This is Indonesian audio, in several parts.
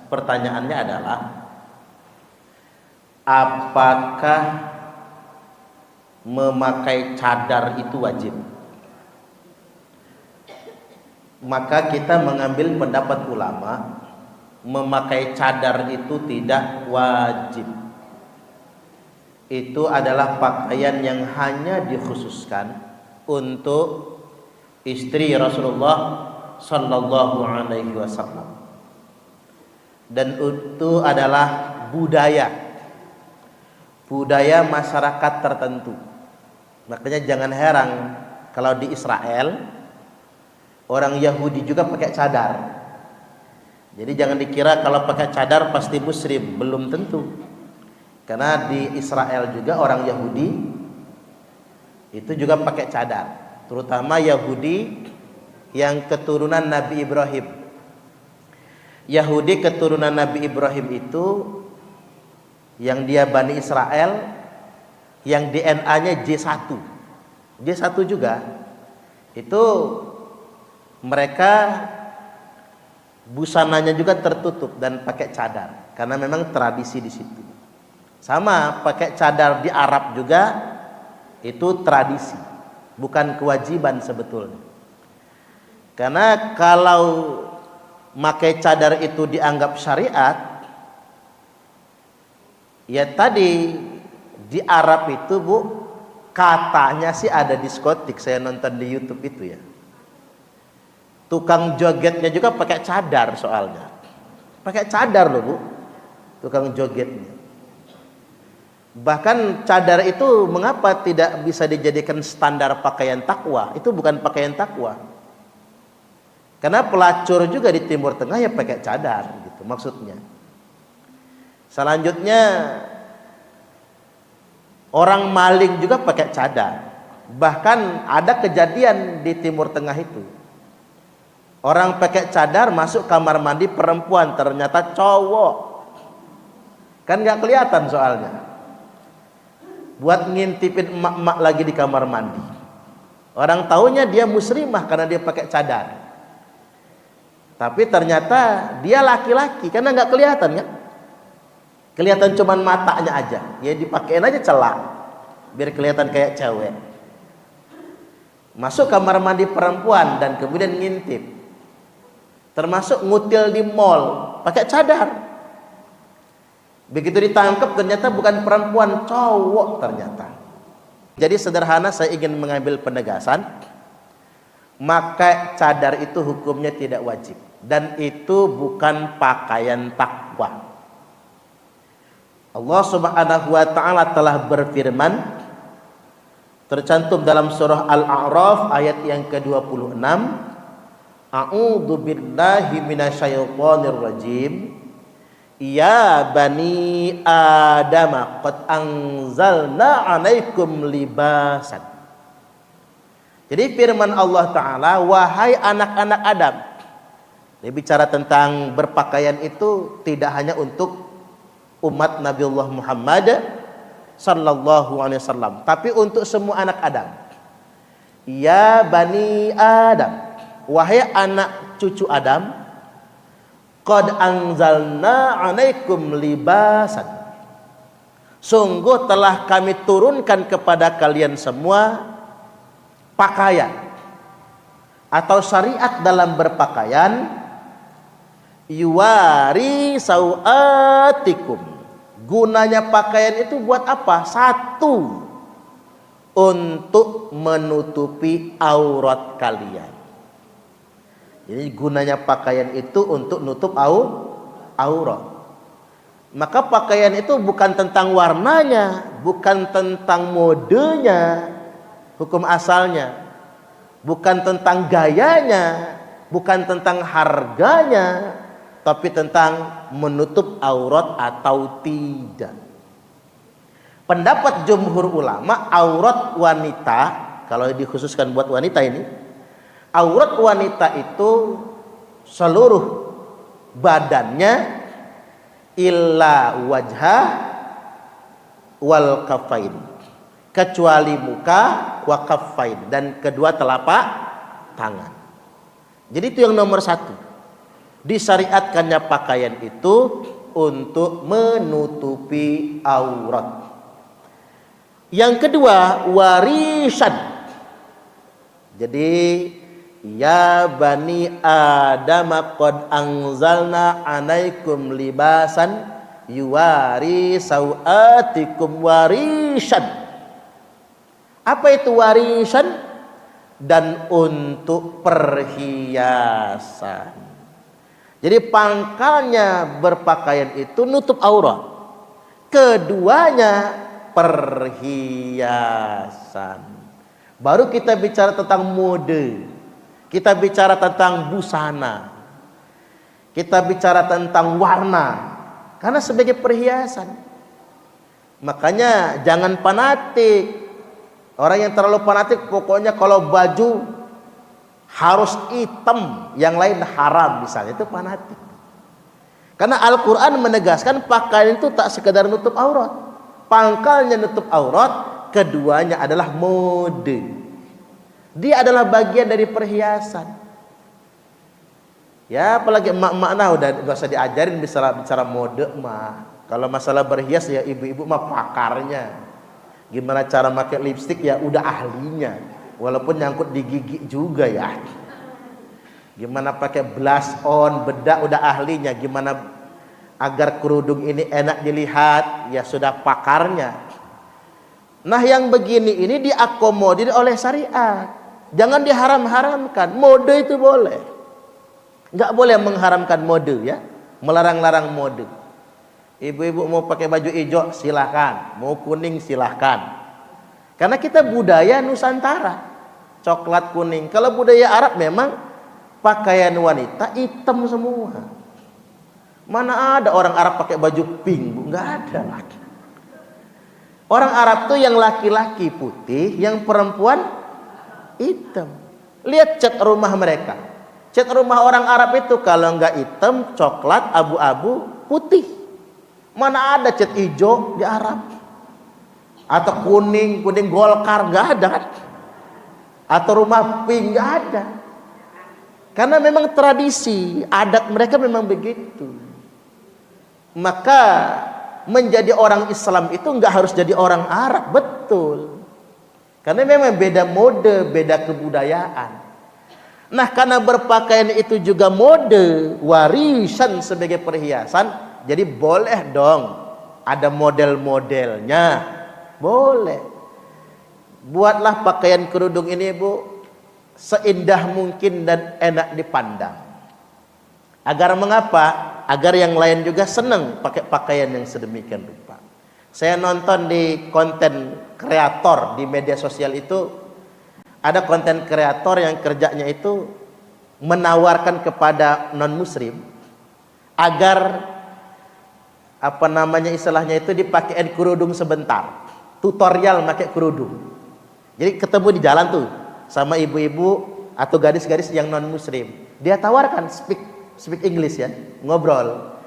pertanyaannya adalah, apakah memakai cadar itu wajib? Maka kita mengambil pendapat ulama, memakai cadar itu tidak wajib. Itu adalah pakaian yang hanya dikhususkan untuk istri Rasulullah sallallahu alaihi wasallam. Dan itu adalah budaya masyarakat tertentu. Makanya jangan heran kalau di Israel orang Yahudi juga pakai cadar. Jadi jangan dikira kalau pakai cadar pasti muslim, belum tentu. Karena di Israel juga orang Yahudi itu juga pakai cadar, terutama Yahudi yang keturunan Nabi Ibrahim. Yahudi keturunan Nabi Ibrahim itu yang dia Bani Israel, yang DNA-nya J1 juga, itu mereka busananya juga tertutup dan pakai cadar karena memang tradisi di situ. Sama pakai cadar di Arab juga itu tradisi, bukan kewajiban sebetulnya. Karena kalau pakai cadar itu dianggap syariat, ya tadi di Arab itu Bu, katanya sih ada diskotik, saya nonton di YouTube itu ya. Tukang jogetnya juga pakai cadar soalnya. Pakai cadar loh Bu, tukang jogetnya. Bahkan cadar itu mengapa tidak bisa dijadikan standar pakaian takwa? Itu bukan pakaian takwa. Karena pelacur juga di Timur Tengah ya pakai cadar gitu maksudnya. Selanjutnya orang maling juga pakai cadar. Bahkan ada kejadian di Timur Tengah itu. Orang pakai cadar masuk kamar mandi perempuan, ternyata cowok. Kan nggak kelihatan soalnya. Buat ngintipin emak-emak lagi di kamar mandi. Orang taunya dia muslimah karena dia pakai cadar. Tapi ternyata dia laki-laki karena nggak kelihatan kan? Kelihatan cuman matanya aja. Ya dipakein aja celak biar kelihatan kayak cewek. Masuk kamar mandi perempuan dan kemudian ngintip. Termasuk ngutil di mall pakai cadar. Begitu ditangkap ternyata bukan perempuan, cowok ternyata. Jadi sederhana saya ingin mengambil penegasan, maka cadar itu hukumnya tidak wajib dan itu bukan pakaian takwa. Allah Subhanahu wa taala telah berfirman, tercantum dalam surah Al-A'raf ayat yang ke-26, A'udzu billahi minasyaitonir rajim. Ya bani Adam qad anzalna 'alaikum libasan. Jadi firman Allah Ta'ala, wahai anak-anak Adam. Dia bicara tentang berpakaian itu tidak hanya untuk umat Nabiullah Muhammad sallallahu alaihi wasallam, tapi untuk semua anak Adam. Ya bani Adam, wahai anak cucu Adam, qad anzalna 'alaikum libasan. Sungguh telah kami turunkan kepada kalian semua pakaian atau syariat dalam berpakaian, yuwari sauatikum. Gunanya pakaian itu buat apa? Satu, untuk menutupi aurat kalian. Jadi gunanya pakaian itu untuk nutup aurat. Maka pakaian itu bukan tentang warnanya, bukan tentang modenya, hukum asalnya, bukan tentang gayanya, bukan tentang harganya, tapi tentang menutup aurat atau tidak. Pendapat jumhur ulama, aurat wanita, kalau dikhususkan buat wanita ini, aurat wanita itu seluruh badannya illa wajha wal kafain, kecuali muka wa kafain, dan kedua telapak tangan. Jadi itu yang nomor satu. Disyariatkannya pakaian itu untuk menutupi aurat. Yang kedua, warisan. Jadi ya bani Adam qad anzalna alaikum libasan yuwari sauatikum warisan. Apa itu warisan? Dan untuk perhiasan. Jadi pangkalnya berpakaian itu nutup aurat. Keduanya perhiasan. Baru kita bicara tentang mode. Kita bicara tentang busana. Kita bicara tentang warna. Karena sebagai perhiasan. Makanya jangan fanatik. Orang yang terlalu fanatik pokoknya kalau baju harus hitam, yang lain haram misalnya, itu fanatik. Karena Al-Quran menegaskan pakaian itu tak sekedar nutup aurat. Pangkalnya nutup aurat, keduanya adalah mode. Dia adalah bagian dari perhiasan. Ya apalagi emak-emak nah udah gak usah diajarin bicara mode mah. Kalau masalah berhias ya ibu-ibu mah pakarnya. Gimana cara pakai lipstik ya udah ahlinya. Walaupun nyangkut di gigi juga ya. Gimana pakai blush on, bedak udah ahlinya. Gimana agar kerudung ini enak dilihat, ya sudah pakarnya. Nah yang begini ini diakomodir oleh syariat. Jangan diharam-haramkan. Mode itu boleh. Nggak boleh mengharamkan mode ya. Melarang-larang mode. Ibu-ibu mau pakai baju hijau silahkan, mau kuning silahkan. Karena kita budaya Nusantara, coklat kuning. Kalau budaya Arab memang pakaian wanita hitam semua. Mana ada orang Arab pakai baju pink, Bu? Nggak ada lagi. Orang Arab tuh yang laki-laki putih, yang perempuan hitam. Lihat cat rumah mereka. Cat rumah orang Arab itu kalau nggak hitam, coklat, abu-abu, putih. Mana ada cat hijau di Arab? Atau kuning golkar, nggak ada kan? Atau rumah pink, nggak ada. Karena memang tradisi adat mereka memang begitu. Maka menjadi orang Islam itu nggak harus jadi orang Arab, betul. Karena memang beda mode, beda kebudayaan. Nah karena berpakaian itu juga mode, warisan sebagai perhiasan. Jadi boleh dong ada model-modelnya. Boleh. Buatlah pakaian kerudung ini Bu seindah mungkin dan enak dipandang. Agar mengapa? Agar yang lain juga senang pakai pakaian yang sedemikian rupa. Saya nonton di konten kreator di media sosial itu, ada konten kreator yang kerjanya itu menawarkan kepada non muslim agar istilahnya itu dipakein kerudung sebentar, tutorial pakai kerudung. Jadi ketemu di jalan tuh sama ibu-ibu atau gadis-gadis yang non muslim, dia tawarkan speak English ya, ngobrol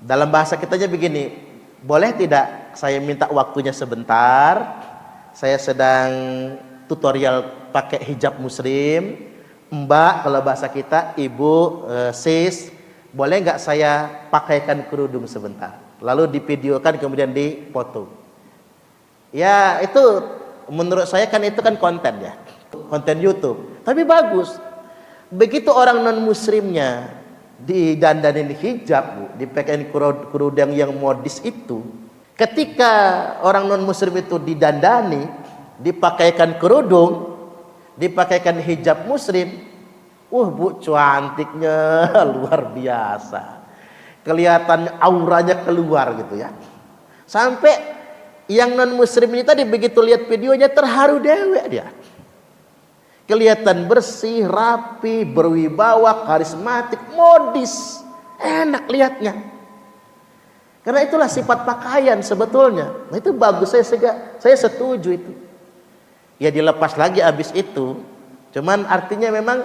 dalam bahasa kitanya begini, boleh tidak saya minta waktunya sebentar, saya sedang tutorial pakai hijab muslim, mbak kalau bahasa kita, ibu, sis, boleh nggak saya pakaikan kerudung sebentar, lalu divideokan kemudian dipoto. Ya itu menurut saya kan itu kan konten ya, konten YouTube, tapi bagus. Begitu orang non muslimnya didandanin hijab Bu, dipakaiin kerudung yang modis itu, ketika orang non muslim itu didandani, dipakaikan kerudung, dipakaikan hijab muslim, Bu cantiknya luar biasa, kelihatan auranya keluar gitu ya. Sampai yang non muslim ini tadi begitu lihat videonya terharu dewek dia. Kelihatan bersih, rapi, berwibawa, karismatik, modis, enak lihatnya. Karena itulah sifat pakaian sebetulnya. Nah itu bagus, saya setuju itu. Ya dilepas lagi abis itu. Cuman artinya memang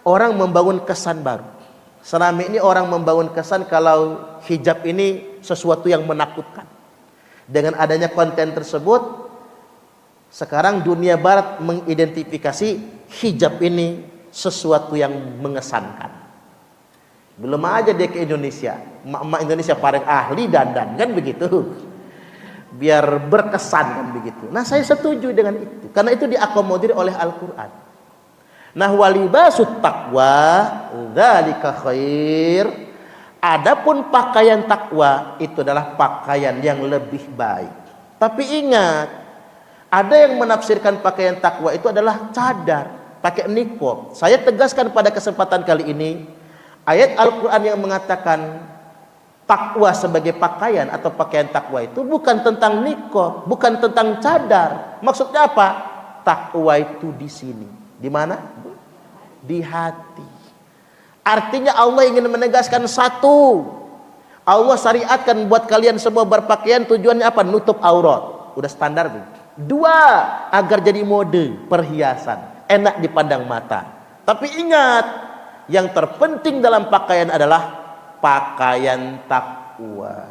orang membangun kesan baru. Selama ini orang membangun kesan kalau hijab ini sesuatu yang menakutkan. Dengan adanya konten tersebut, sekarang dunia barat mengidentifikasi hijab ini sesuatu yang mengesankan. Belum aja dia ke Indonesia, emak-emak Indonesia paling ahli dandan kan begitu, biar berkesan kan begitu. Nah saya setuju dengan itu, karena itu diakomodir oleh Al-Quran. Nah walibasut taqwa dzalika khair. Adapun pakaian takwa itu adalah pakaian yang lebih baik. Tapi ingat, ada yang menafsirkan pakaian takwa itu adalah cadar, pakai niqab. Saya tegaskan pada kesempatan kali ini, ayat Al-Quran yang mengatakan takwa sebagai pakaian atau pakaian takwa itu bukan tentang niqab, bukan tentang cadar. Maksudnya apa? Takwa itu di sini. Di mana? Di hati. Artinya Allah ingin menegaskan satu, Allah syariatkan buat kalian semua berpakaian, tujuannya apa? Nutup aurat. Udah standar tuh. Dua, agar jadi mode, perhiasan, enak dipandang mata. Tapi ingat, yang terpenting dalam pakaian adalah pakaian takwa.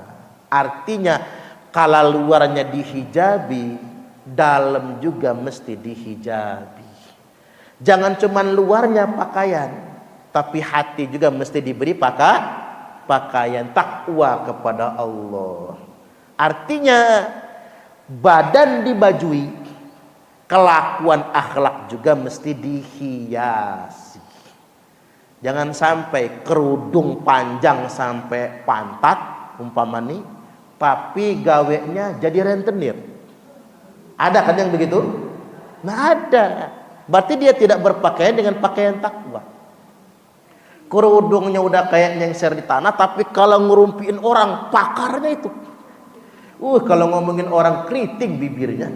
Artinya kalau luarnya dihijabi, dalam juga mesti dihijabi. Jangan cuman luarnya pakaian, tapi hati juga mesti diberi pakaian takwa kepada Allah. Artinya badan dibajui, kelakuan akhlak juga mesti dihiasi. Jangan sampai kerudung panjang sampai pantat umpamani, tapi gaweknya jadi rentenir. Ada kan yang begitu? Nah ada. Berarti dia tidak berpakaian dengan pakaian takwa. Kerudungnya udah kayak nyengser di tanah, tapi kalau ngerumpiin orang pakarnya itu. Kalau ngomongin orang keriting bibirnya.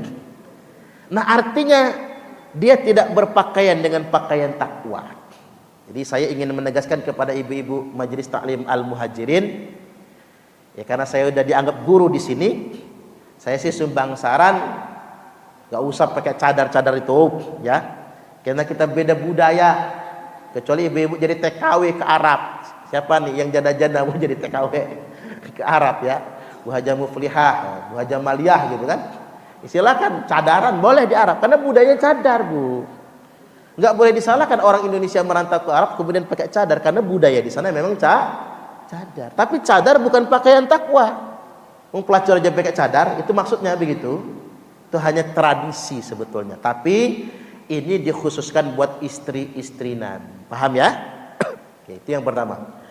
Nah artinya dia tidak berpakaian dengan pakaian takwa. Jadi saya ingin menegaskan kepada ibu-ibu Majelis Taklim Al-Muhajirin, ya karena saya udah dianggap guru di sini, saya sih sumbang saran gak usah pakai cadar-cadar itu, ya, karena kita beda budaya. Kecuali ibu-ibu jadi TKW ke Arab. Siapa nih yang janda-janda mau jadi TKW ke Arab ya? Bu Haja Muflihah, Bu Haja Maliyah gitu kan. Silakan cadaran boleh di Arab karena budaya cadar, Bu. Enggak boleh disalahkan orang Indonesia merantau ke Arab kemudian pakai cadar karena budaya di sana memang cadar. Tapi cadar bukan pakaian takwa. Pelacur aja pakai cadar, itu maksudnya begitu. Itu hanya tradisi sebetulnya. Tapi ini dikhususkan buat istri-istrinan. Paham ya? Oke, itu yang pertama.